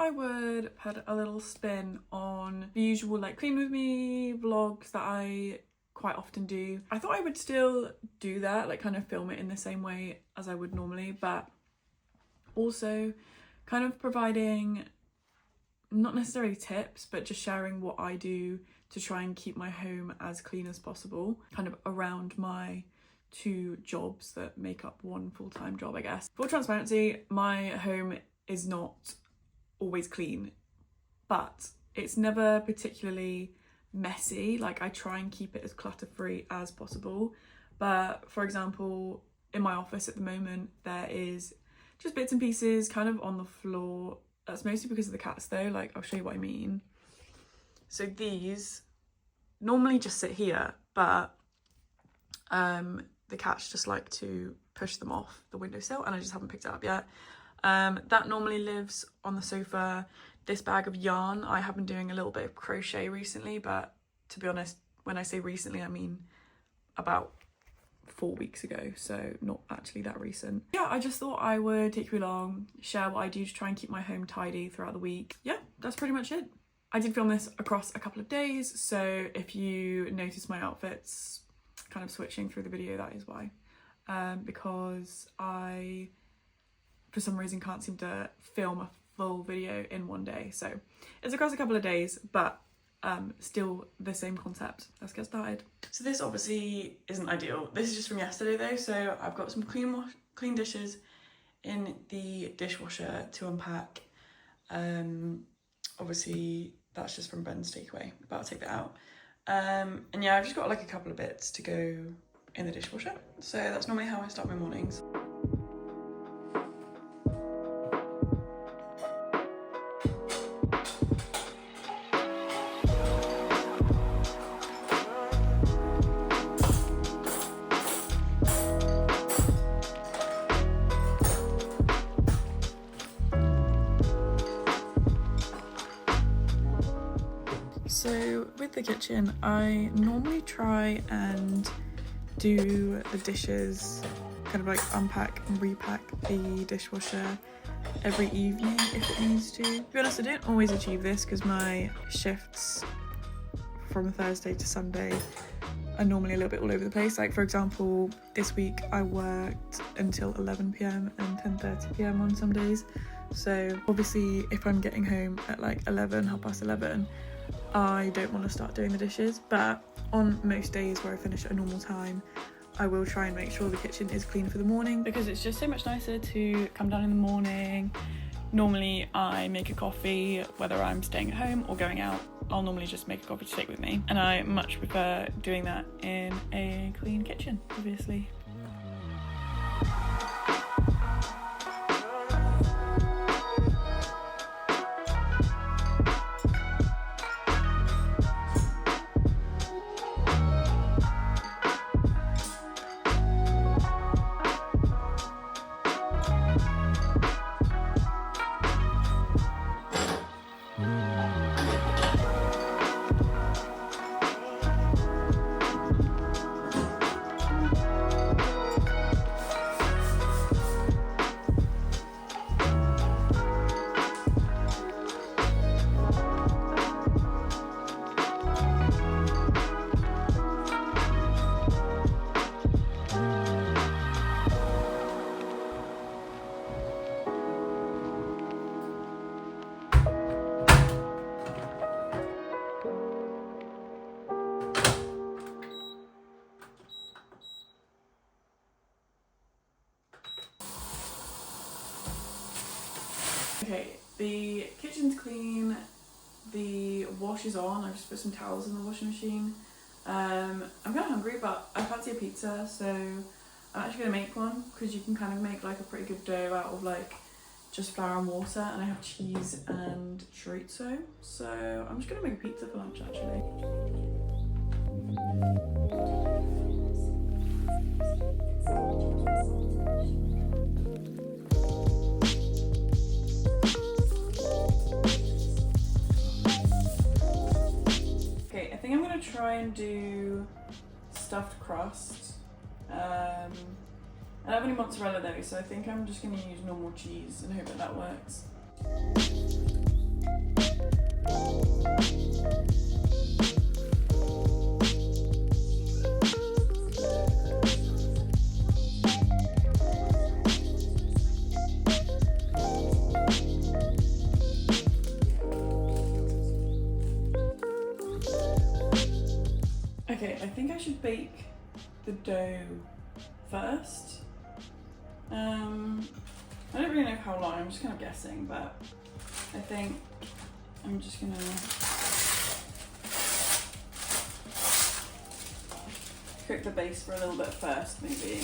I would put a little spin on the usual like clean with me vlogs that I quite often do. I thought I would still do that, like kind of film it in the same way as I would normally, but also kind of providing not necessarily tips, but just sharing what I do to try and keep my home as clean as possible, kind of around my 2 jobs that make up one full-time job, I guess. For transparency, my home is not always clean, but it's never particularly messy. Like, I try and keep it as clutter-free as possible. But for example, in my office at the moment, there is just bits and pieces kind of on the floor. That's mostly because of the cats though, like I'll show you what I mean. So these normally just sit here, but the cats just like to push them off the windowsill and I just haven't picked it up yet. That normally lives on the sofa. This bag of yarn, I have been doing a little bit of crochet recently, but to be honest, when I say recently, I mean about 4 weeks ago, so not actually that recent. Yeah, I just thought I would take you along, share what I do to try and keep my home tidy throughout the week. Yeah, that's pretty much it. I did film this across a couple of days, so if you notice my outfits kind of switching through the video, that is why. Because I, for some reason, can't seem to film a full video in one day. So it's across a couple of days, but still the same concept. Let's get started. So this obviously isn't ideal. This is just from yesterday though. So I've got some clean dishes in the dishwasher to unpack. Obviously that's just from Ben's takeaway, but I'll take that out. And yeah, I've just got like a couple of bits to go in the dishwasher. So that's normally how I start my mornings. So with the kitchen, I normally try and do the dishes, kind of like unpack and repack the dishwasher every evening if it needs to. To be honest, I don't always achieve this because my shifts from Thursday to Sunday are normally a little bit all over the place. Like for example, this week I worked until 11 p.m. and 10:30 p.m. on some days. So obviously if I'm getting home at like 11, 11:30, I don't want to start doing the dishes, but on most days where I finish at a normal time, I will try and make sure the kitchen is clean for the morning because it's just so much nicer to come down in the morning. Normally I make a coffee, whether I'm staying at home or going out, I'll normally just make a coffee to take with me. And I much prefer doing that in a clean kitchen, obviously. Okay, the kitchen's clean, the wash is on. I just put some towels in the washing machine. I'm kind of hungry, but I fancy a pizza, so I'm actually going to make one because you can kind of make like a pretty good dough out of like just flour and water, and I have cheese and chorizo, so I'm just going to make a pizza for lunch actually. Try and do stuffed crust. I don't have any mozzarella though, so I think I'm just going to use normal cheese and hope that that works. Okay, I think I should bake the dough first. I don't really know how long, I'm just kind of guessing, but I think I'm just gonna cook the base for a little bit first, maybe.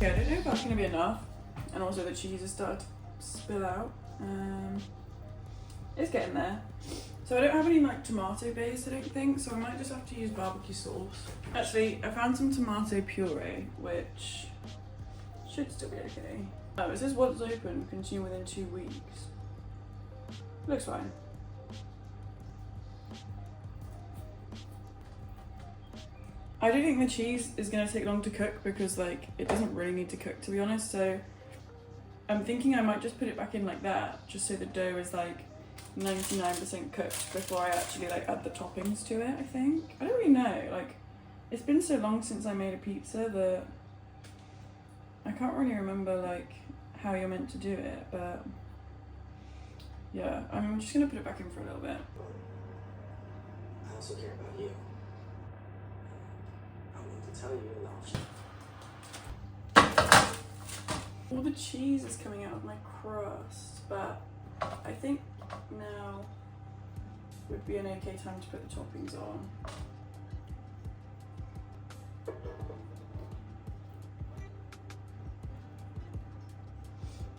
I don't know if that's going to be enough, and also the cheese has started to spill out. It's getting there. So I don't have any like tomato base, I don't think, so I might just have to use barbecue sauce. Actually, I found some tomato puree, which should still be okay. Oh, it says once open, consume within 2 weeks. Looks fine. I don't think the cheese is going to take long to cook because like it doesn't really need to cook, to be honest, so I'm thinking I might just put it back in like that, just so the dough is like 99% cooked before I actually like add the toppings to it, I think. I don't really know, like it's been so long since I made a pizza that I can't really remember like how you're meant to do it, but yeah, I'm just going to put it back in for a little bit. I also care about you. Tell you enough. All the cheese is coming out of my crust, but I think now would be an okay time to put the toppings on.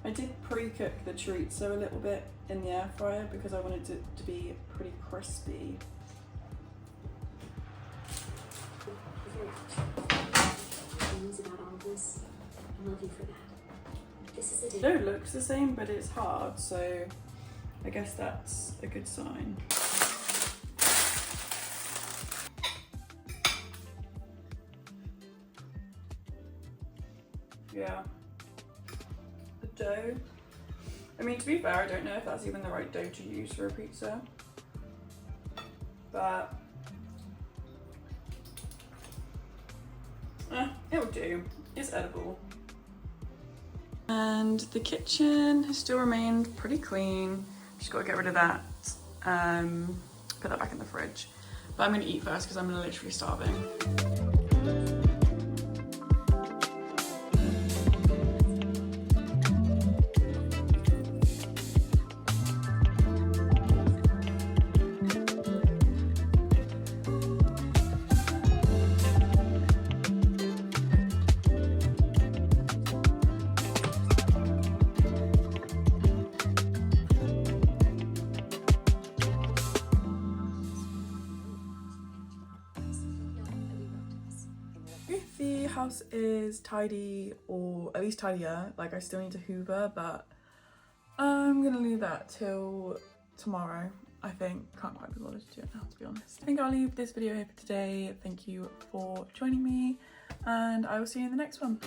I did pre-cook the chorizo a little bit in the air fryer because I wanted it to be pretty crispy. About all this. I love you for that. This is The dough looks the same, but it's hard, so I guess that's a good sign. Yeah. The dough. I mean, to be fair, I don't know if that's even the right dough to use for a pizza, but it'll do. It's edible. And the kitchen has still remained pretty clean. Just got to get rid of that. Put that back in the fridge. But I'm going to eat first because I'm literally starving. The house is tidy, or at least tidier. Like, I still need to hoover, but I'm gonna leave that till tomorrow, I think. Can't quite be bothered to do it now, to be honest. I think I'll leave this video here for today. Thank you for joining me, and I will see you in the next one.